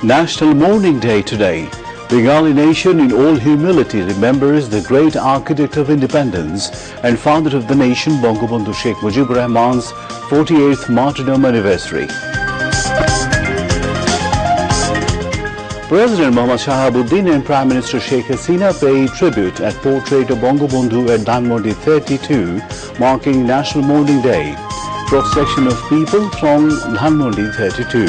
National Mourning Day today. Bengali nation in all humility remembers the great architect of independence and father of the nation Bangabandhu Sheikh Mujibur Rahman's 48th martyrdom anniversary. President Mohammad Shahabuddin and Prime Minister Sheikh Hasina paid tribute at portrait of Bangabandhu at Dhanmondi 32, marking National Mourning Day. Cross-section of people from Dhanmondi 32.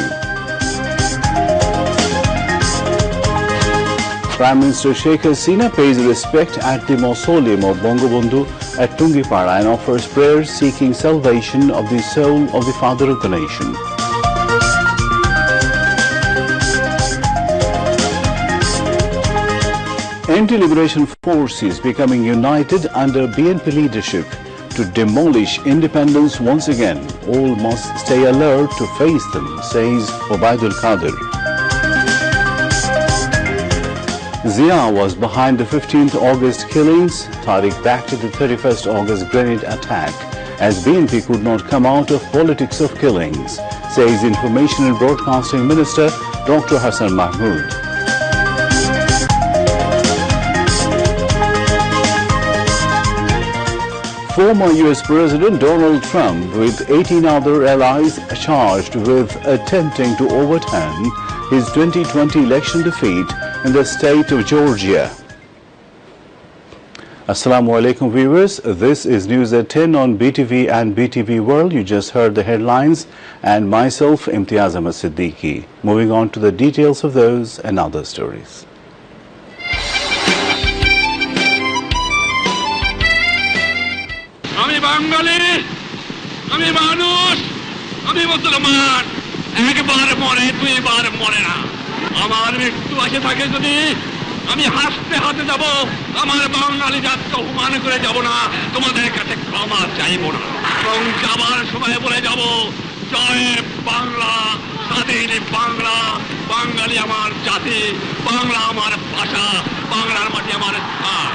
Prime Minister Sheikh Hasina pays respect at the mausoleum of Bangabandhu at Tungipara and offers prayers seeking salvation of the soul of the father of the nation. Anti-liberation forces becoming united under BNP leadership to demolish independence once again. All must stay alert to face them, says Obaidul Qadir. Zia was behind the 15th August killings. Tariq backed the 31st August grenade attack as BNP could not come out of politics of killings, says Information and Broadcasting Minister Dr. Hassan Mahmood. Former U.S. President Donald Trump with 18 other allies charged with attempting to overturn his 2020 election defeat in the state of Georgia. Assalamu alaikum viewers, this is News at 10 on BTV and BTV World. You just heard the headlines and myself Imtiaz Ahmed Siddiqui. Moving on to the details of those and other stories. আমি বাঙালি, আমি মানুষ, আমি মুসলমান, একবার মরে দুইবার মরে না। আমার মৃত্যু আসে থাকে যদি আমি হাসতে হাতে যাব, আমার বাঙালি জাতকে অপমান করে যাব না, তোমাদের কাছে ক্ষমা চাইব না। এবং যাবার সময় বলে যাব, জয় বাংলা, স্বাধীন বাংলা, বাঙালি আমার জাতি, বাংলা আমার ভাষা, বাংলার মাটি আমার স্থান।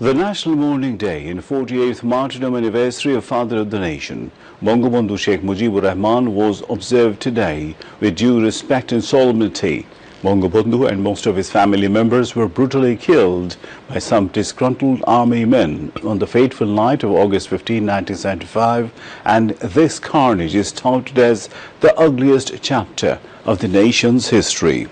The National Mourning Day and 48th martyrdom anniversary of Father of the Nation, Bangabandhu Sheikh Mujibur Rahman, was observed today with due respect and solemnity. Bangabandhu and most of his family members were brutally killed by some disgruntled army men on the fateful night of August 15, 1975, and this carnage is touted as the ugliest chapter of the nation's history.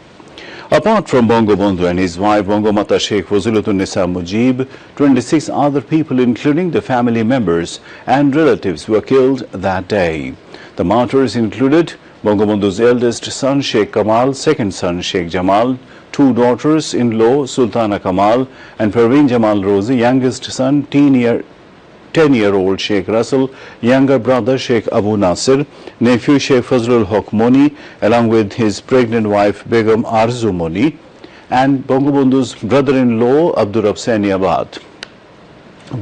Apart from Bangabandhu and his wife Bangamata Sheikh Fazilutunnisa Mujib, 26 other people including the family members and relatives were killed that day. The martyrs included Bangabandhu's eldest son Sheikh Kamal, second son Sheikh Jamal, two daughters-in-law Sultana Kamal and Parveen Jamal Rozi, youngest son 10-year-old Sheikh Russell, younger brother Sheikh Abu Nasir, nephew Sheikh Fazlul Haq Moni, along with his pregnant wife Begum Arzu Moni, and Bangabandhu's brother-in-law Abdur Absani Abad.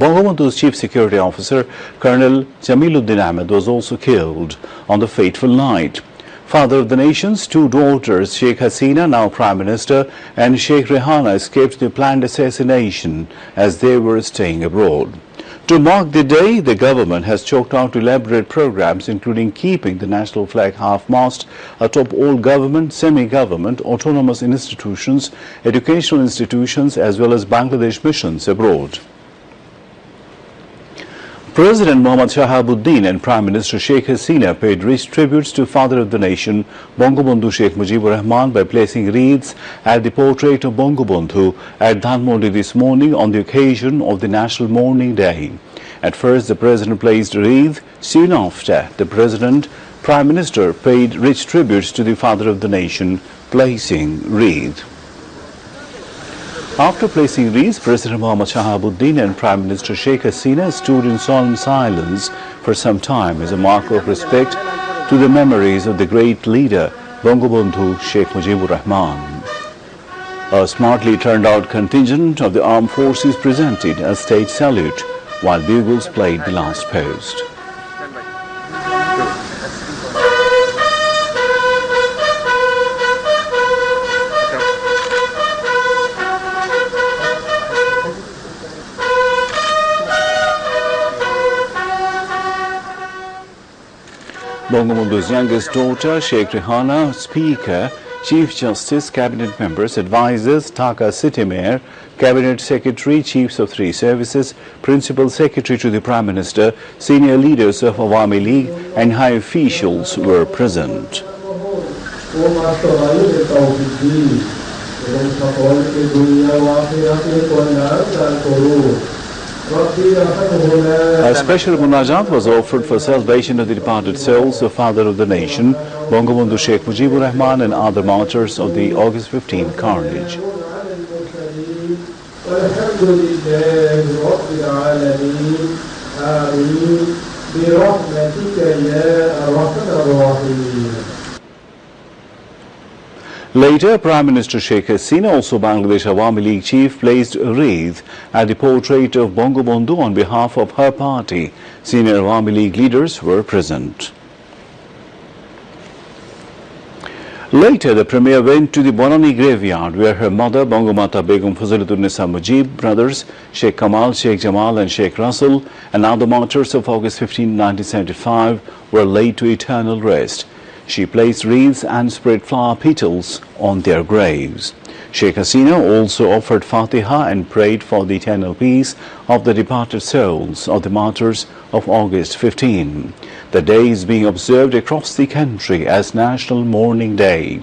Bangabandhu's chief security officer, Colonel Jamiluddin Ahmed, was also killed on the fateful night. Father of the nation's two daughters, Sheikh Hasina, now Prime Minister, and Sheikh Rehana escaped the planned assassination as they were staying abroad. To mark the day, the government has chalked out elaborate programs including keeping the national flag half-mast atop all government, semi-government, autonomous institutions, educational institutions as well as Bangladesh missions abroad. President Mohammad Shahabuddin and Prime Minister Sheikh Hasina paid rich tributes to Father of the Nation, Bangabandhu Sheikh Mujibur Rahman, by placing wreaths at the portrait of Bangabandhu at Dhanmondi this morning on the occasion of the National Mourning Day. At first, the President placed a wreath. Soon after, the Prime Minister paid rich tributes to the Father of the Nation, placing wreath. After placing wreaths, President Mohammad Shahabuddin and Prime Minister Sheikh Hasina stood in solemn silence for some time as a mark of respect to the memories of the great leader Bangabandhu Sheikh Mujibur Rahman. A smartly turned out contingent of the armed forces presented a state salute while bugles played the last post. Bangabandhu's youngest daughter, Sheikh Rehana, Speaker, Chief Justice, Cabinet members, advisors, Dhaka City Mayor, Cabinet Secretary, Chiefs of three services, Principal Secretary to the Prime Minister, senior leaders of Awami League and high officials were present. A special munajat was offered for salvation of the departed souls of Father of the Nation, Bangabandhu Sheikh Mujibur Rahman, and other martyrs of the August 15 carnage. Later, Prime Minister Sheikh Hasina, also Bangladesh Awami League chief, placed a wreath at the portrait of Bangabandhu on behalf of her party. Senior Awami League leaders were present. Later, the Premier went to the Bonani graveyard where her mother, Bangamata Begum Faziluddin Mujib, brothers Sheikh Kamal, Sheikh Jamal and Sheikh Russell, and other martyrs of August 15, 1975 were laid to eternal rest. She placed wreaths and spread flower petals on their graves. Sheikh Hasina also offered Fatiha and prayed for the eternal peace of the departed souls of the martyrs of August 15. The day is being observed across the country as National Mourning Day.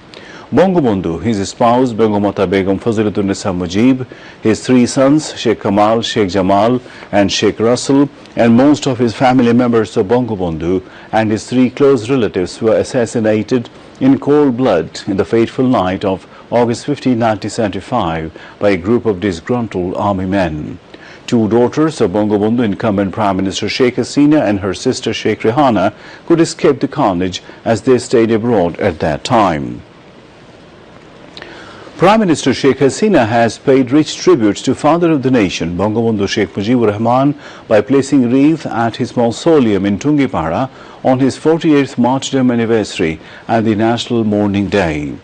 Bangabandhu, his spouse Bangamata Begum Faziluddin Mujib, his three sons Sheikh Kamal, Sheikh Jamal and Sheikh Russell, and most of his family members of Bangabandhu and his three close relatives were assassinated in cold blood in the fateful night of August 15, 1975 by a group of disgruntled army men. Two daughters of Bangabandhu incumbent Prime Minister Sheikh Hasina and her sister Sheikh Rehana could escape the carnage as they stayed abroad at that time. Prime Minister Sheikh Hasina has paid rich tributes to Father of the Nation, Bangabandhu Sheikh Mujibur Rahman, by placing wreath at his mausoleum in Tungipara on his 48th martyrdom anniversary and the National Mourning Day.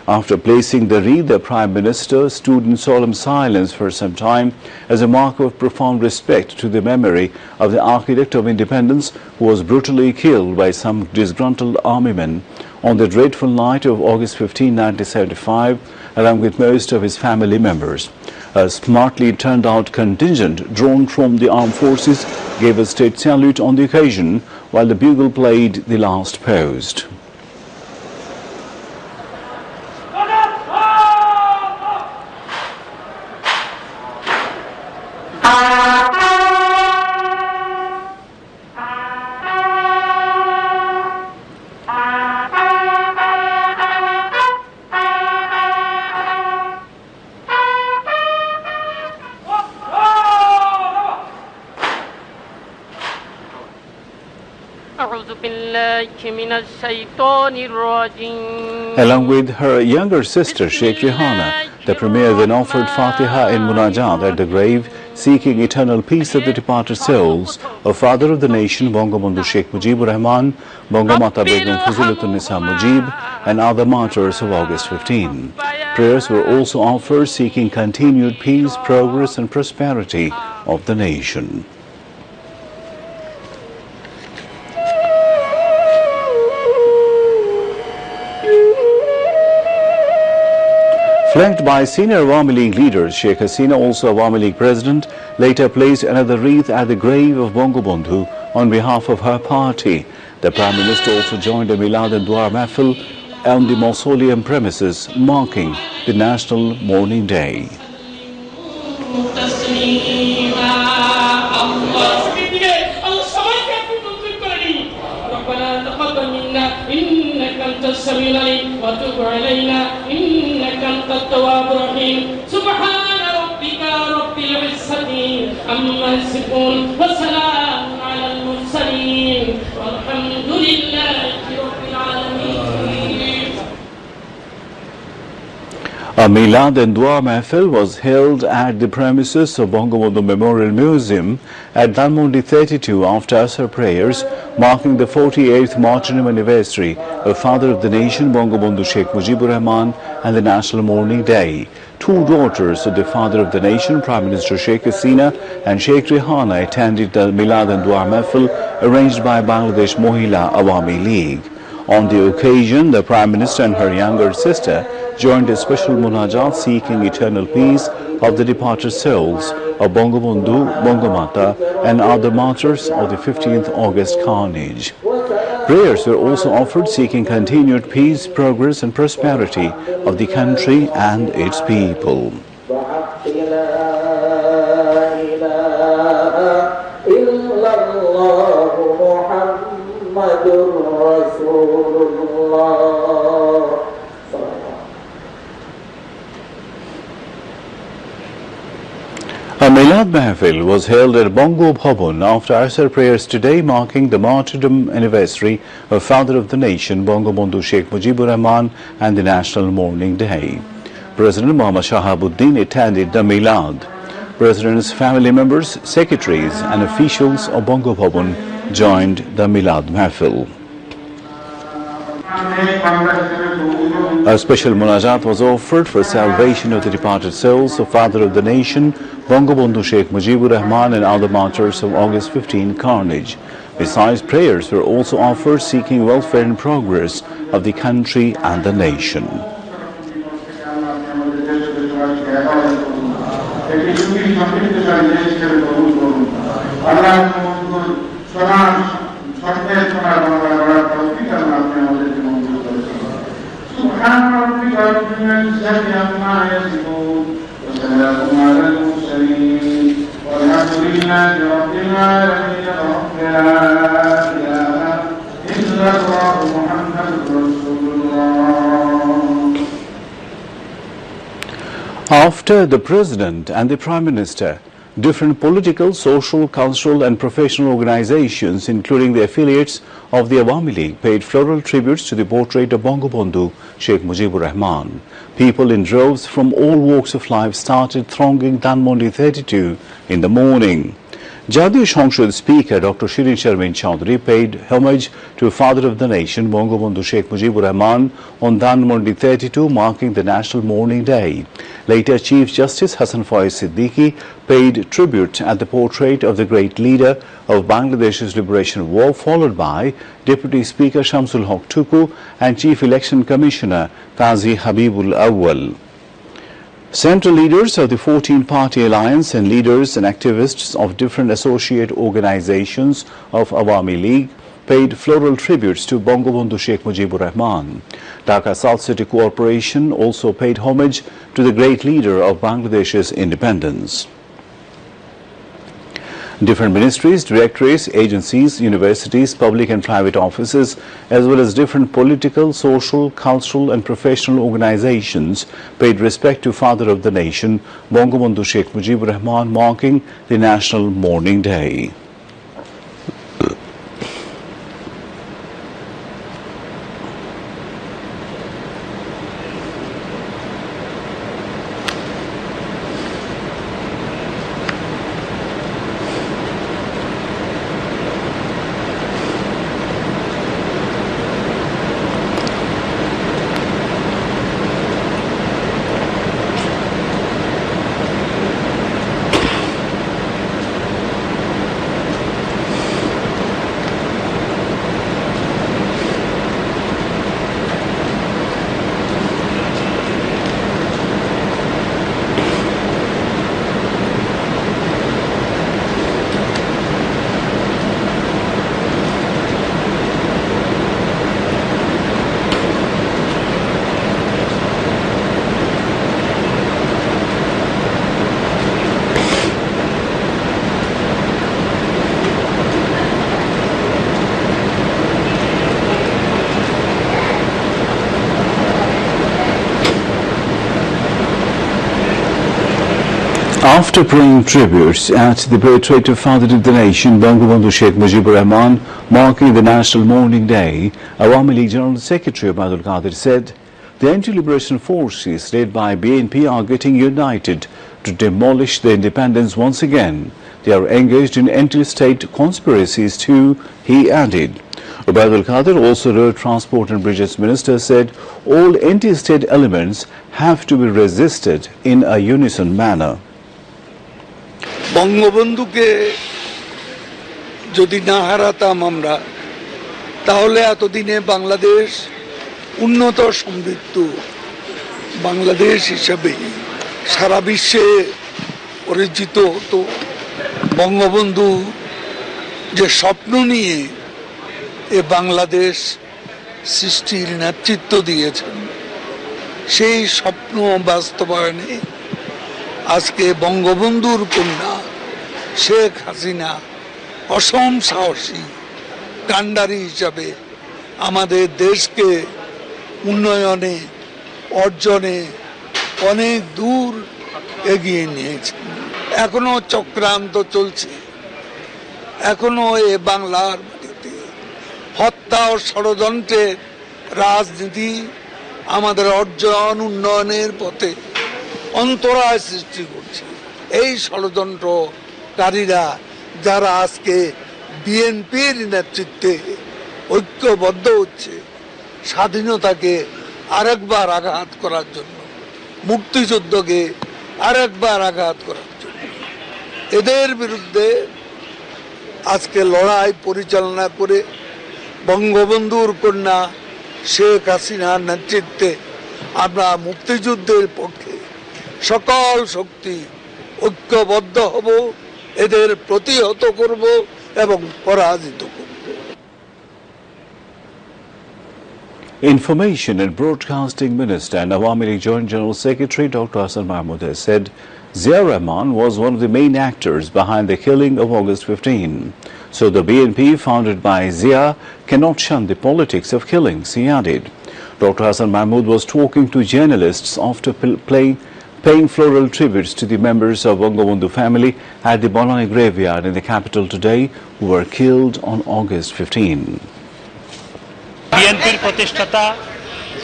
After placing the wreath, the Prime Minister stood in solemn silence for some time as a mark of profound respect to the memory of the architect of independence who was brutally killed by some disgruntled army men on the dreadful night of August 15, 1975, along with most of his family members. A smartly turned out contingent drawn from the armed forces gave a state salute on the occasion while the bugle played the last post. Along with her younger sister Sheikh Rehana, the Premier then offered Fatiha and Munajat at the grave, seeking eternal peace of the departed souls of Father of the Nation Bangabandhu Sheikh Mujibur Rahman, Bangamata Begum Faziluddin Mujib and other martyrs of August 15. Prayers were also offered seeking continued peace, progress and prosperity of the nation. Flanked by senior Awami League leaders, Sheikh Hasina, also Awami League president, later placed another wreath at the grave of Bangabandhu on behalf of her party. The Prime Minister also joined a Milad and Dua Mahfil on the mausoleum premises, marking the National Mourning Day. سبحان ربك رب العزة عما يصفون وسلام على المرسلين والحمد لله رب العالمين. A Milad and Dua Mahfil was held at the premises of Bangabandhu Memorial Museum at Dhanmondi 32 after Asr prayers, marking the 48th martyrdom anniversary of Father of the Nation Bangabandhu Sheikh Mujibur Rahman and the National Mourning Day. two daughters of the father of the nation, Prime Minister Sheikh Hasina and Sheikh Rehana, attended the Milad and Dua Mahfil arranged by Bangladesh Mohila Awami League. On the occasion, the Prime Minister and her younger sister joined a special munajat seeking eternal peace of the departed souls of Bangabandhu, Bangamata and other martyrs of the 15th August carnage. Prayers were also offered seeking continued peace, progress and prosperity of the country and its people. A Milad Mahfil was held at Bongo Bhavan after Asr prayers today, marking the martyrdom anniversary of Father of the Nation, Bangabandhu Sheikh Mujibur Rahman, and the National Mourning Day. President Muhammad Shahabuddin attended the Milad. President's family members, secretaries and officials of Bongo Bhavan joined the Milad Mahfil. A special munajat was offered for salvation of the departed souls of Father of the Nation, Bangabandhu Sheikh Mujibur Rahman and other martyrs of August 15 carnage. Besides, prayers were also offered seeking welfare and progress of the country and the nation. After the President and the Prime Minister, different political, social, cultural and professional organizations, including the affiliates of the Awami League, paid floral tributes to the portrait of Bangabandhu Sheikh Mujibur Rahman. People in droves from all walks of life started thronging Dhanmondi 32 in the morning. Jatiyo সংসদ Speaker Dr. Shirin Sharmin Chaudhary paid homage to Father of the Nation, Bangabandhu Sheikh Mujibur Rahman, on Dhanmondi 32, marking the National Mourning Day. Later, Chief Justice Hassan Faiz Siddiqui paid tribute at the portrait of the great leader of Bangladesh's liberation war, followed by Deputy Speaker Shamsul Haq Tuku and Chief Election Commissioner Qazi Habibul Awwal. Central leaders of the 14-party alliance and leaders and activists of different associate organizations of Awami League paid floral tributes to Bangabandhu Sheikh Mujibur Rahman. Dhaka South City Corporation also paid homage to the great leader of Bangladesh's independence. Different ministries, directorates, agencies, universities, public and private offices, as well as different political, social, cultural and professional organizations paid respect to Father of the Nation, Bangabandhu Sheikh Mujibur Rahman, marking the National Mourning Day. After paying tributes at the portrait of Father of the Nation, Bangabandhu Sheikh Mujibur Rahman, marking the National Mourning Day, Awami League General Secretary Abdul Qadir said, the anti-liberation forces led by BNP are getting united to demolish the independence once again. They are engaged in anti-state conspiracies too, he added. Ubaidul Qadir, also Road Transport and Bridges Minister, said all anti-state elements have to be resisted in a unison manner. বঙ্গবন্ধুকে যদি না হারাতাম আমরা, তাহলে এতদিনে বাংলাদেশ উন্নত সমৃদ্ধ বাংলাদেশ হিসেবে সারা বিশ্বে পরিচিত হতো। বঙ্গবন্ধু যে স্বপ্ন নিয়ে এ বাংলাদেশ সৃষ্টির নেতৃত্ব দিয়েছেন, সেই স্বপ্ন বাস্তবায়নে আজকে বঙ্গবন্ধুর কন্যা শেখ হাসিনা অসম সাহসী কাণ্ডারি হিসাবে আমাদের দেশকে উন্নয়নে অর্জনে অনেক দূর এগিয়ে নিয়েছেন। এখনো চক্রান্ত চলছে, এখনো এ বাংলার মাটিতে হত্যা ও ষড়যন্ত্রের রাজনীতি আমাদের অর্জন উন্নয়নের পথে অন্তরায় সৃষ্টি করছে। এই ষড়যন্ত্রকারীরা যারা আজকে বিএনপির নেতৃত্বে ঐক্যবদ্ধ হচ্ছে স্বাধীনতাকে আরেকবার আঘাত করার জন্য, মুক্তিযুদ্ধকে আরেকবার আঘাত করার জন্য, এদের বিরুদ্ধে আজকে লড়াই পরিচালনা করে বঙ্গবন্ধুর কন্যা শেখ হাসিনার নেতৃত্বে আমরা মুক্তিযুদ্ধের পক্ষে সকল শক্তি ঐক্যবদ্ধ হব, এদের প্রতিহত করব এবং পরাজিত করব। Information and Broadcasting Minister and Awami League Joint General Secretary Dr. Hassan Mahmood has said Zia Rahman was one of the main actors behind the killing of August 15. So the BNP founded by Zia cannot shun the politics of killings, he added. Dr. Hassan Mahmood was talking to journalists after paying floral tributes to the members of Bangabandhu family at the Bolani graveyard in the capital today who were killed on August 15. বিএনপির প্রতিষ্ঠাতা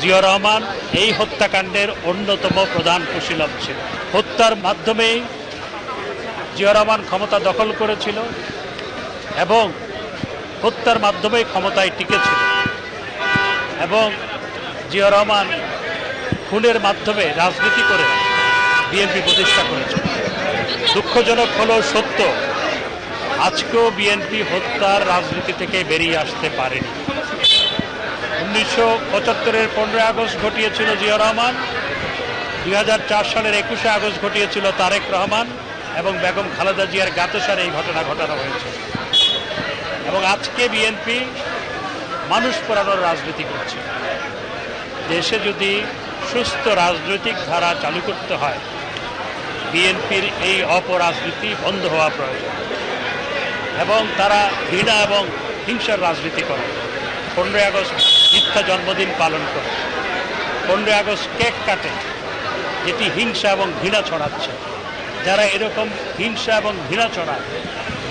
জিয়া রহমান এই হত্যাকাণ্ডের অন্যতম প্রধান কুশীলব ছিল। হত্যার মাধ্যমে জিয়া রহমান ক্ষমতা দখল করেছিল এবং হত্যার মাধ্যমে ক্ষমতায় টিকেছিল এবং জিয়া রহমান খুনের মাধ্যমে রাজনীতি করে বিএনপি প্রতিষ্ঠা করেছিল। দুঃখজনক হলেও সত্য, আজকেও বিএনপি হত্যার রাজনীতি থেকে বেরিয়ে আসতে পারেনি। 1975-এর 15 আগস্ট ঘটিয়েছিল জিয়া রহমান, 2004 সালের 21 আগস্ট ঘটিয়েছিল তারেক রহমান এবং বেগম খালেদা জিয়ার গাতেসার এই ঘটনা ঘটানো হয়েছে। এবং আজকে বিএনপি মানুষ পোড়ানোর রাজনীতি করছে। দেশে যদি সুস্থ রাজনৈতিক ধারা চালু করতে হয়, বিএনপির এই অপরাজনীতি বন্ধ হওয়া প্রয়োজন এবং তারা ঘৃণা এবং হিংসার রাজনীতি করে। 15 আগস্ট মিথ্যা জন্মদিন পালন করে, 15 আগস্ট কেক কাটে, যেটি হিংসা এবং ঘৃণা ছড়াচ্ছে। যারা এরকম হিংসা এবং ঘৃণা ছড়ায়,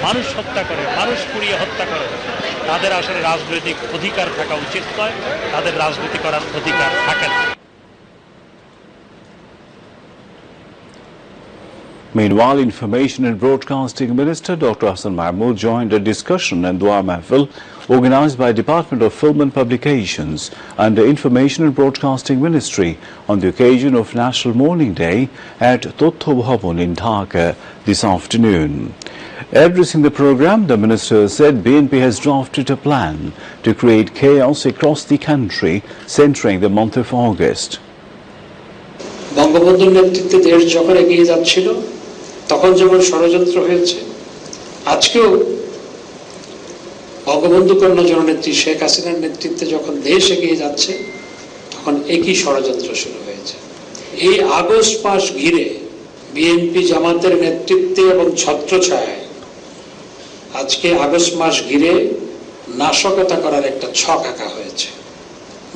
মানুষ হত্যা করে, মানুষ পুড়িয়ে হত্যা করে, তাদের আসলে রাজনৈতিক অধিকার থাকা উচিত নয়, তাদের রাজনীতি করার অধিকার থাকে না। Meanwhile, Information and Broadcasting Minister Dr. Hassan Mahmood joined a discussion and Dua Mahfil organized by Department of Film and Publications and the Information and Broadcasting Ministry on the occasion of National Mourning Day at Totho Bhavan in Dhaka this afternoon. Addressing the program, the minister said BNP has drafted a plan to create chaos across the country centering the month of August. বঙ্গবন্ধুর নেতৃত্বে দেশ যখন এগিয়ে যাচ্ছিল তখন যেমন ষড়যন্ত্র হয়েছে, আজকেও বঙ্গবন্ধু কন্যা জননেত্রী শেখ হাসিনার নেতৃত্বে যখন দেশ এগিয়ে যাচ্ছে তখন একই ষড়যন্ত্র শুরু হয়েছে। এই আগস্ট মাস ঘিরে বিএনপি জামাতের নেতৃত্বে এবং ছত্রছায়ায় আজকে আগস্ট মাস ঘিরে নাশকতা করার একটা ছক আঁকা হয়েছে।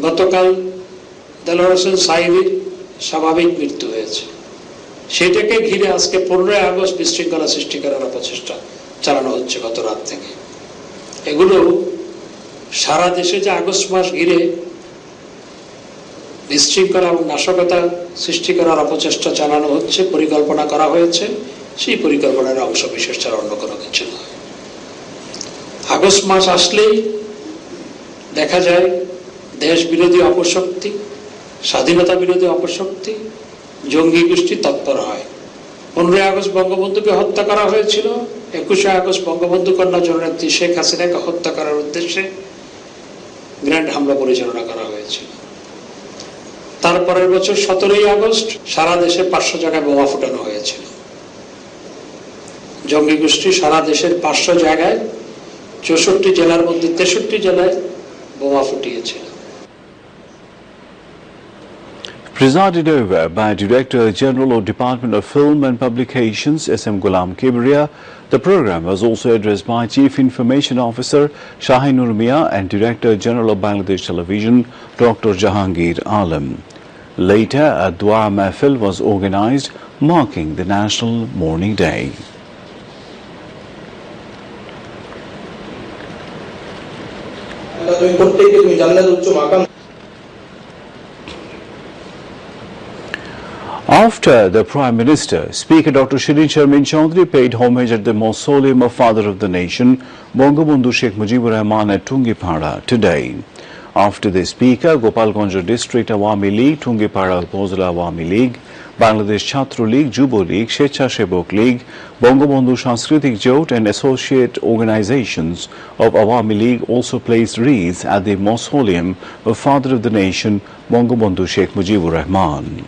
গতকাল দেলোয়ার হোসেন সাইদির স্বাভাবিক মৃত্যু হয়েছে, সেটাকে ঘিরে আজকে 15 আগস্ট বিশৃঙ্খলা সৃষ্টি করার অপচেষ্টা চালানো হচ্ছে গত রাত থেকে। এগুলো সারা দেশে যে আগস্ট মাস ঘিরে বিশৃঙ্খলা এবং নাশকতা সৃষ্টি করার অপচেষ্টা চালানো হচ্ছে, পরিকল্পনা করা হয়েছে, সেই পরিকল্পনার অংশ বিশেষ ছাড়া অন্য কোনো কিছু নয়। আগস্ট মাস আসলেই দেখা যায় দেশ বিরোধী অপশক্তি, স্বাধীনতা বিরোধী অপশক্তি, জঙ্গি গোষ্ঠী তৎপর হয়। 15 আগস্ট বঙ্গবন্ধুকে হত্যা করা হয়েছিল, 21 আগস্ট বঙ্গবন্ধু কন্যা জননেত্রী শেখ হাসিনাকে হত্যা করার উদ্দেশ্যে গ্র্যান্ড হামলা পরিচালনা করা হয়েছিল। তারপরের বছর 17 আগস্ট সারা দেশে 500 জায়গায় বোমা ফুটানো হয়েছিল। জঙ্গি গোষ্ঠী সারা দেশের 500 জায়গায় 64 জেলার মধ্যে 63 জেলায় বোমা ফুটিয়েছিল। Presided over by Director General of Department of Film and Publications S.M. Ghulam Kibriya, the program was also addressed by Chief Information Officer Shahinur Mia and Director General of Bangladesh Television Dr. Jahangir Alam. Later, a Dua Mahfil was organized marking the National Mourning Day. After the Prime Minister, Speaker Dr. Shirin Sharmin Chaudhary paid homage at the mausoleum of Father of the Nation, Bangabandhu Sheikh Mujibur Rahman at Tungipara today. After the Speaker, Gopalganj District Awami League, Tungipara Upazila Awami League, Bangladesh Chhatro League, Jubo League, Shechashebok League, Bangabandhu Sanskritik Jot and associate organizations of Awami League also placed wreaths at the mausoleum of Father of the Nation, Bangabandhu Sheikh Mujibur Rahman.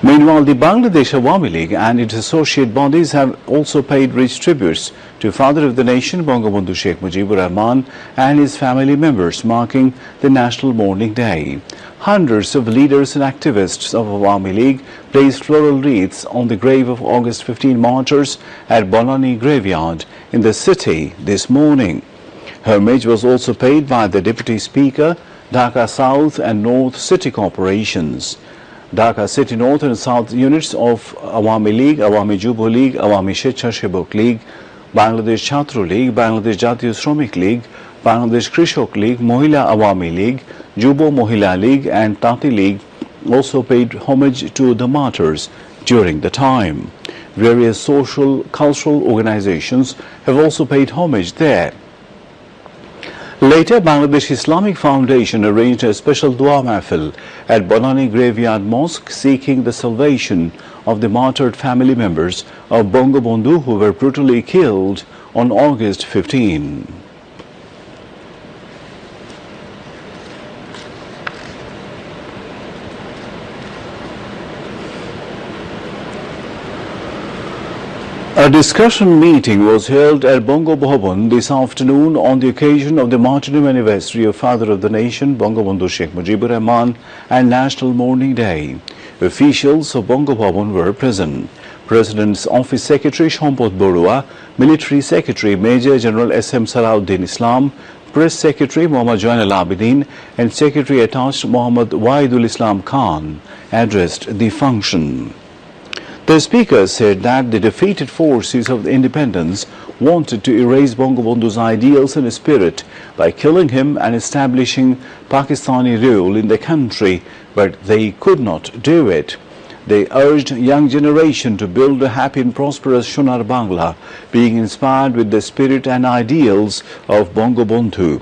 Meanwhile, the Bangladesh Awami League and its associate bodies have also paid rich tributes to Father of the Nation, Bangabandhu Sheikh Mujibur Rahman, and his family members, marking the National Mourning Day. Hundreds of leaders and activists of Awami League placed floral wreaths on the grave of August 15 martyrs at Bonani Graveyard in the city this morning. Homage was also paid by the Deputy Speaker, Dhaka South and North City Corporations. Dhaka City North and South units of Awami League, Awami Jubo League, Awami Shechashebok League, Bangladesh Chhatro League, Bangladesh Jatiyo Shromik League, Bangladesh Krishok League, Mohila Awami League, Jubo Mohila League and Tati League also paid homage to the martyrs during the time. Various social, cultural organizations have also paid homage there. Later, Bangladesh Islamic Foundation arranged a special Dua Mahfil at Bonani Graveyard Mosque seeking the salvation of the martyred family members of Bangabandhu who were brutally killed on August 15. A discussion meeting was held at Bongo Bhavan this afternoon on the occasion of the martyrdom anniversary of Father of the Nation, Bangabandhu Sheikh Mujibur Rahman, and National Mourning Day. Officials of Bongo Bhavan were present. President's Office Secretary Shampot Borua, Military Secretary Major General S.M. Salauddin Islam, Press Secretary Muhammad Join Al-Abidin, and Secretary Attached Muhammad Waidul Islam Khan addressed the function. The speaker said that the defeated forces of the independence wanted to erase Bangabandhu's ideals and spirit by killing him and establishing Pakistani rule in the country, but they could not do it. They urged young generation to build a happy and prosperous Sonar Bangla, being inspired with the spirit and ideals of Bangabandhu.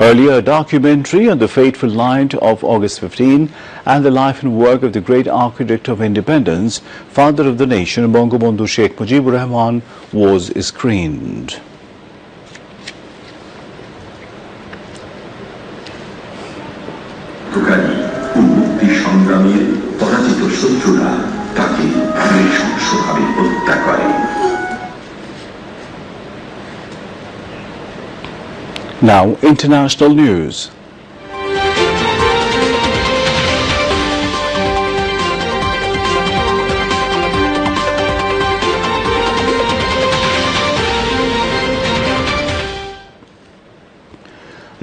Earlier, a documentary on the fateful night of August 15 and the life and work of the great architect of independence, Father of the Nation, Bangabandhu Sheikh Mujibur Rahman, was screened. Now, international news.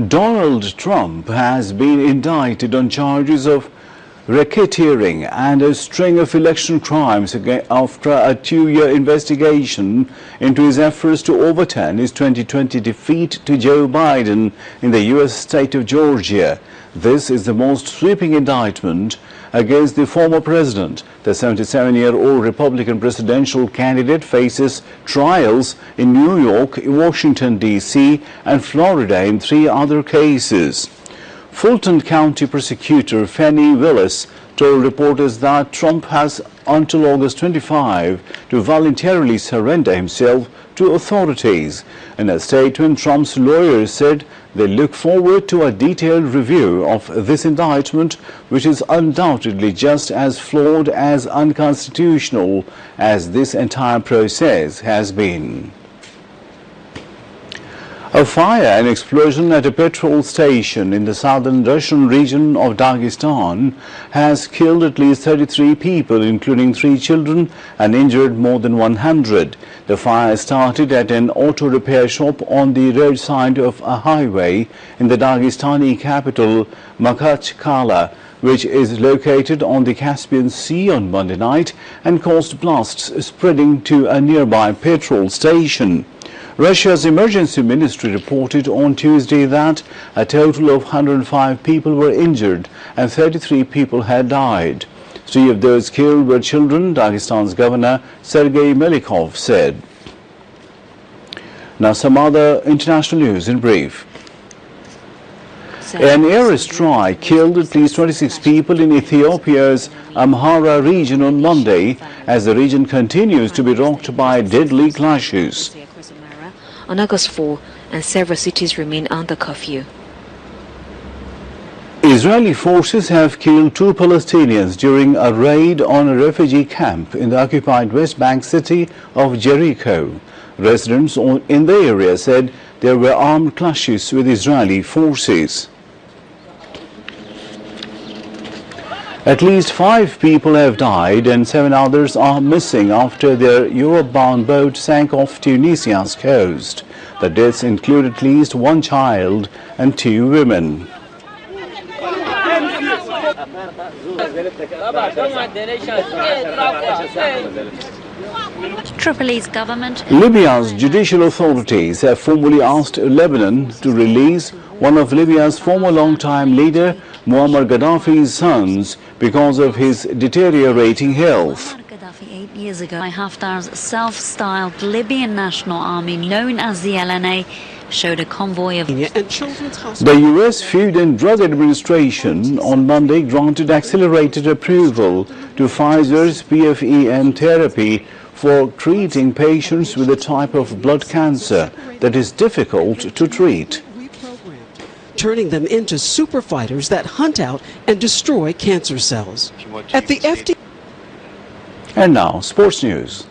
Donald Trump has been indicted on charges of racketeering and a string of election crimes after a 2-year investigation into his efforts to overturn his 2020 defeat to Joe Biden in the U.S. state of Georgia. This is the most sweeping indictment against the former president. The 77-year-old Republican presidential candidate faces trials in New York, Washington, D.C. and Florida in 3 other cases. Fulton County prosecutor Fannie Willis told reporters that Trump has until August 25 to voluntarily surrender himself to authorities. In a statement, Trump's lawyers said they look forward to a detailed review of this indictment, which is undoubtedly just as flawed as unconstitutional as this entire process has been. A fire and explosion at a petrol station in the southern Russian region of Dagestan has killed at least 33 people, including 3 children, and injured more than 100. The fire started at an auto repair shop on the roadside of a highway in the Dagestani capital Makhachkala, which is located on the Caspian Sea, on Monday night and caused blasts spreading to a nearby petrol station. Russia's emergency ministry reported on Tuesday that a total of 105 people were injured and 33 people had died. 3 of those killed were children, Dagestan's governor Sergei Melikov said. Now some other international news in brief. An airstrike killed at least 26 people in Ethiopia's Amhara region on Monday as the region continues to be rocked by deadly clashes. On August 4, and several cities remain under curfew. Israeli forces have killed 2 Palestinians during a raid on a refugee camp in the occupied West Bank city of Jericho. Residents in the area said there were armed clashes with Israeli forces. At least 5 people have died and 7 others are missing after their Europe-bound boat sank off Tunisia's coast. The deaths include at least 1 child and 2 women. Tripoli's government. Libya's judicial authorities have formally asked Lebanon to release one of Libya's former long-time leader, Muammar Gaddafi's sons, because of his deteriorating health. Gaddafi 8 years ago, Haftar's self-styled Libyan National Army, known as the LNA, showed a convoy of The U.S. Food and Drug Administration on Monday granted accelerated approval to Pfizer's PFEN therapy for treating patients with a type of blood cancer that is difficult to treat, turning them into super fighters that hunt out and destroy cancer cells. At the FDA. And now, sports news.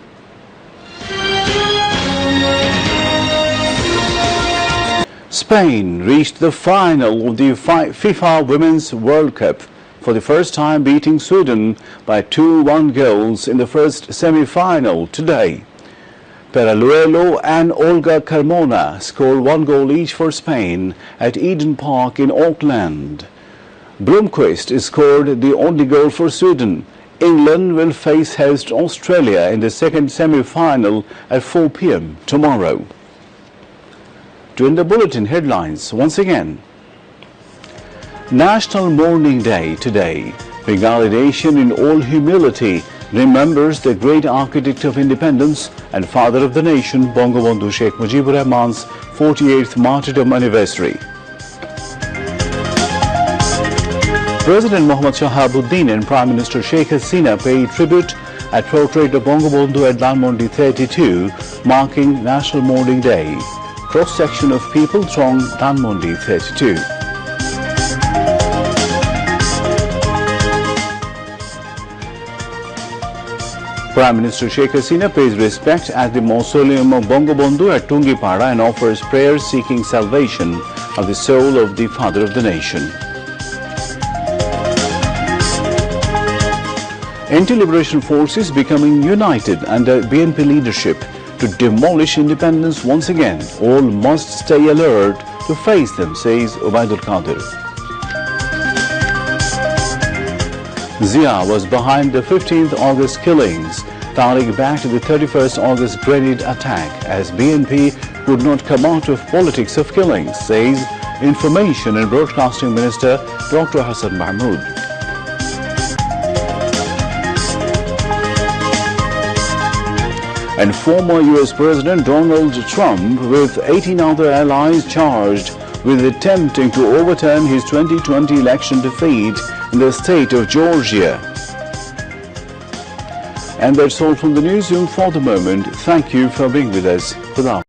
Spain reached the final of the FIFA Women's World Cup for the first time, beating Sweden by 2-1 goals in the first semi-final today. Paraluelo and Olga Carmona scored 1 goal each for Spain at Eden Park in Auckland. Blomqvist scored the only goal for Sweden. England will face host Australia in the second semi-final at 4 p.m. tomorrow. To end the bulletin headlines once again. National Mourning Day today. Bengali nation in all humility remembers the great architect of independence and father of the nation, Bangabandhu Sheikh Mujibur Rahman's 48th martyrdom anniversary. President Mohammad Shahabuddin and Prime Minister Sheikh Hasina paid tribute at portrait of Bangabandhu at Dhanmondi 32, marking National Mourning Day. Cross-section of people throng Dhanmondi 32. Prime Minister Sheikh Hasina pays respect at the mausoleum of Bangabandhu at Tungipara and offers prayers seeking salvation of the soul of the father of the nation. Anti-liberation forces becoming united under BNP leadership to demolish independence once again. All must stay alert to face them, says Ubaidul Qadir. Zia was behind the 15th August killings. Tariq backed the 31st August grenade attack as BNP would not come out of politics of killings, says Information and Broadcasting Minister Dr. Hassan Mahmood. And former US President Donald Trump with 18 other allies charged with attempting to overturn his 2020 election defeat in the state of Georgia. And that's all from the newsroom for the moment. Thank you for being with us. Good afternoon.